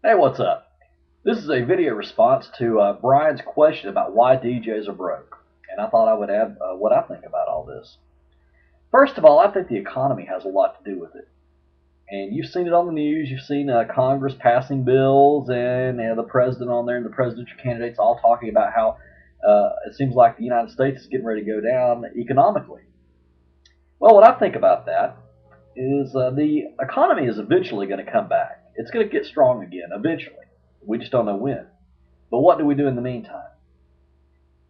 Hey, what's up? This is a video response to Brian's question about why DJs are broke, and I thought I would add what I think about all this. First of all, I think the economy has a lot to do with it, and you've seen it on the news. You've seen Congress passing bills, and the president on there, and the presidential candidates all talking about how it seems like the United States is getting ready to go down economically. Well, what I think about that is the economy is eventually going to come back. It's going to get strong again eventually. We just don't know when. But what do we do in the meantime?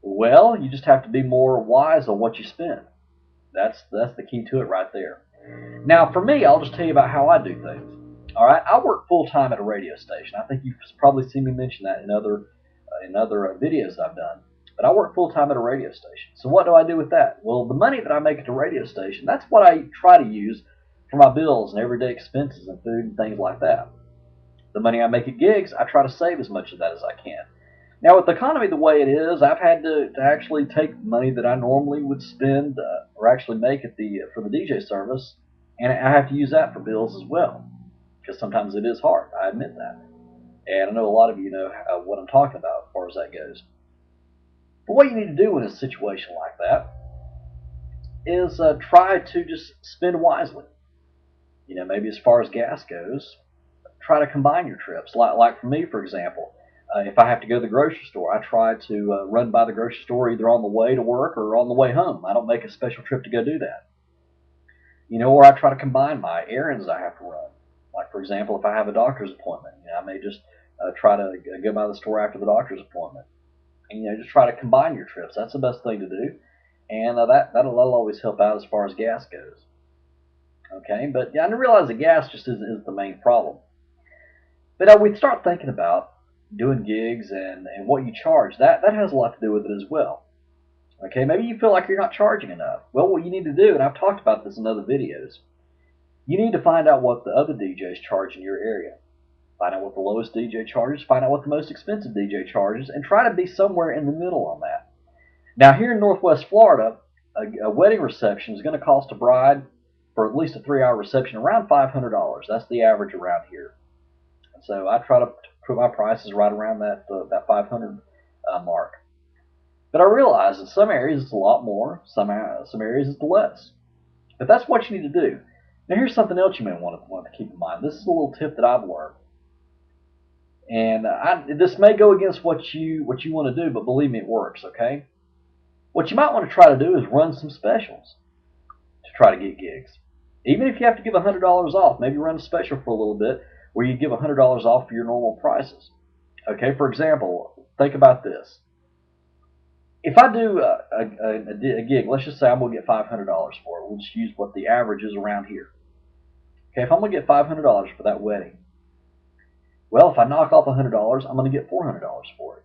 Well, you just have to be more wise on what you spend. That's the key to it right there. Now, for me, I'll just tell you about how I do things. All right, I work full time at a radio station. I think you've probably seen me mention that in other videos I've done. But I work full time at a radio station. So what do I do with that? Well, the money that I make at the radio station, that's what I try to use for my bills and everyday expenses and food and things like that. The money I make at gigs, I try to save as much of that as I can. Now, with the economy the way it is, I've had to actually take money that I normally would spend or actually make at the for the DJ service, and I have to use that for bills as well, because sometimes it is hard. I admit that, and I know a lot of you know what I'm talking about as far as that goes. But what you need to do in a situation like that is try to just spend wisely. Maybe as far as gas goes, try to combine your trips. Like for me, for example, if I have to go to the grocery store, I try to run by the grocery store either on the way to work or on the way home. I don't make a special trip to go do that. Or I try to combine my errands I have to run. Like for example, if I have a doctor's appointment, I may just try to go by the store after the doctor's appointment, and just try to combine your trips. That's the best thing to do, and that'll always help out as far as gas goes. Okay, but I didn't realize that gas just isn't the main problem. But we start thinking about doing gigs and what you charge. That has a lot to do with it as well. Okay, maybe you feel like you're not charging enough. Well, what you need to do, and I've talked about this in other videos, you need to find out what the other DJs charge in your area. Find out what the lowest DJ charges, find out what the most expensive DJ charges, and try to be somewhere in the middle on that. Now, here in Northwest Florida, a wedding reception is going to cost a bride for at least a 3-hour reception around $500. That's the average around here. So I try to put my prices right around that 500 mark. But I realize in some areas it's a lot more, some areas it's less. But that's what you need to do. Now here's something else you may want to keep in mind. This is a little tip that I've learned, and this may go against what you want to do, but believe me, it works. Okay. What you might want to try to do is run some specials to try to get gigs. Even if you have to give $100 off, maybe run a special for a little bit where you give $100 off for your normal prices. Okay, for example, think about this. If I do a gig, let's just say I'm going to get $500 for it. We'll just use what the average is around here. Okay, if I'm going to get $500 for that wedding, well, if I knock off $100, I'm going to get $400 for it.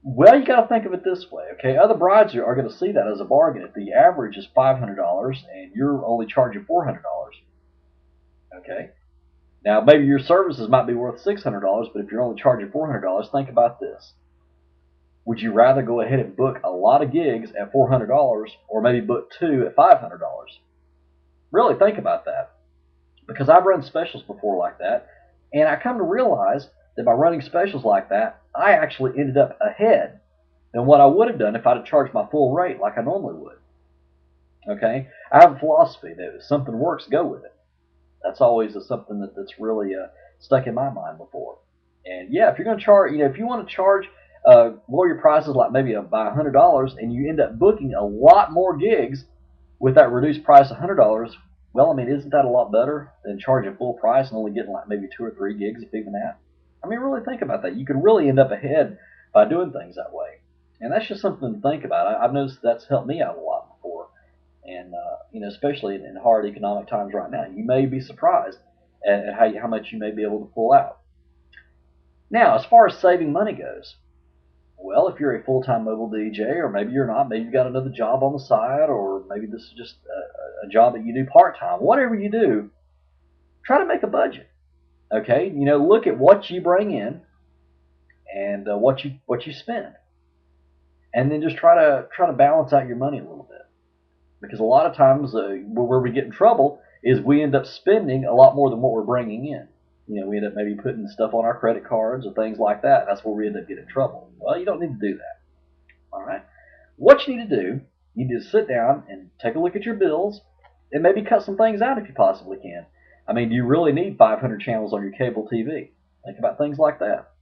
Well, you got to think of it this way, okay? Other brides are going to see that as a bargain. If the average is $500 and you're only charging $400, okay? Now, maybe your services might be worth $600, but if you're only charging $400, think about this. Would you rather go ahead and book a lot of gigs at $400 or maybe book 2 at $500? Really think about that, because I've run specials before like that, and I come to realize that by running specials like that, I actually ended up ahead than what I would have done if I'd have charged my full rate like I normally would. Okay? I have a philosophy that if something works, go with it. That's always something that's really stuck in my mind before. And yeah, if you're going to charge, if you want to charge, lower your prices like maybe by $100, and you end up booking a lot more gigs with that reduced price of $100, well, I mean, isn't that a lot better than charging full price and only getting like maybe 2 or 3 gigs, if even that? I mean, really think about that. You could really end up ahead by doing things that way, and that's just something to think about. I've noticed that's helped me out a lot before, and especially in hard economic times right now, you may be surprised at how much you may be able to pull out. Now, as far as saving money goes, well, if you're a full-time mobile DJ, or maybe you're not, maybe you've got another job on the side, or maybe this is just a job that you do part-time, whatever you do, try to make a budget. Okay, look at what you bring in and what you spend, and then just try to balance out your money a little bit, because a lot of times where we get in trouble is we end up spending a lot more than what we're bringing in. We end up maybe putting stuff on our credit cards or things like that. That's where we end up getting in trouble. Well, you don't need to do that. All right. What you need to do, you need to sit down and take a look at your bills and maybe cut some things out if you possibly can. I mean, do you really need 500 channels on your cable TV? Think about things like that.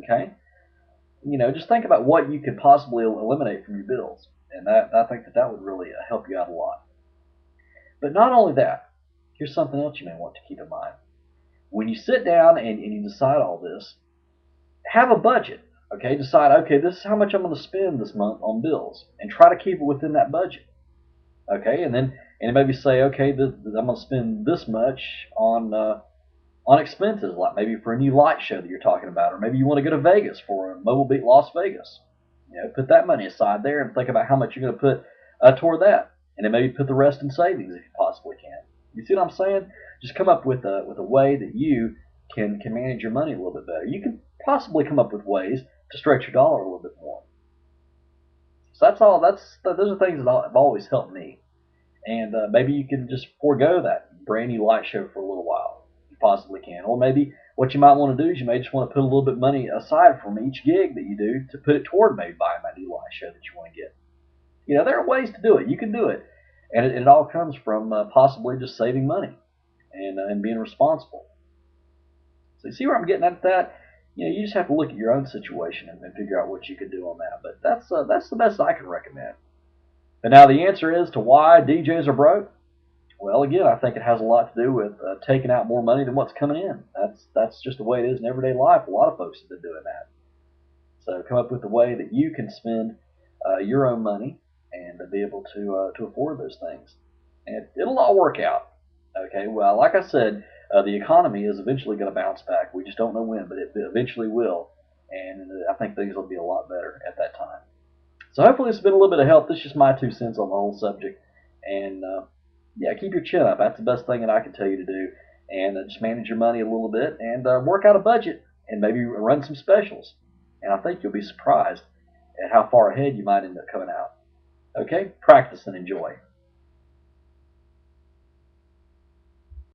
Okay. Just think about what you could possibly eliminate from your bills, and I think that would really help you out a lot. But not only that, here's something else you may want to keep in mind. When you sit down and you decide all this, have a budget. Okay, decide, okay, this is how much I'm going to spend this month on bills, and try to keep it within that budget. Okay, and maybe say, okay, I'm going to spend this much on expenses, like maybe for a new light show that you're talking about, or maybe you want to go to Vegas for a Mobile Beat Las Vegas. Put that money aside there and think about how much you're going to put toward that, and then maybe put the rest in savings if you possibly can. You see what I'm saying? Just come up with a way that you can manage your money a little bit better. You can possibly come up with ways to stretch your dollar a little bit more. So that's all. Those are things that have always helped me. And maybe you can just forego that brand new light show for a little while. You possibly can. Or maybe what you might want to do is you may just want to put a little bit of money aside from each gig that you do to put it toward maybe buying that new light show that you want to get. There are ways to do it. You can do it. And it all comes from possibly just saving money and being responsible. So you see where I'm getting at that? You just have to look at your own situation and figure out what you could do on that. But that's the best I can recommend. But now the answer is to why DJs are broke. Well, again, I think it has a lot to do with taking out more money than what's coming in. That's just the way it is in everyday life. A lot of folks have been doing that. So come up with a way that you can spend your own money and be able to afford those things, and it'll all work out. Okay. Well, like I said, the economy is eventually going to bounce back. We just don't know when, but it eventually will, and I think things will be a lot better at that time. So hopefully this has been a little bit of help. This is just my 2 cents on the whole subject, and yeah, keep your chin up. That's the best thing that I can tell you to do, and just manage your money a little bit and work out a budget and maybe run some specials. And I think you'll be surprised at how far ahead you might end up coming out. Okay, practice and enjoy.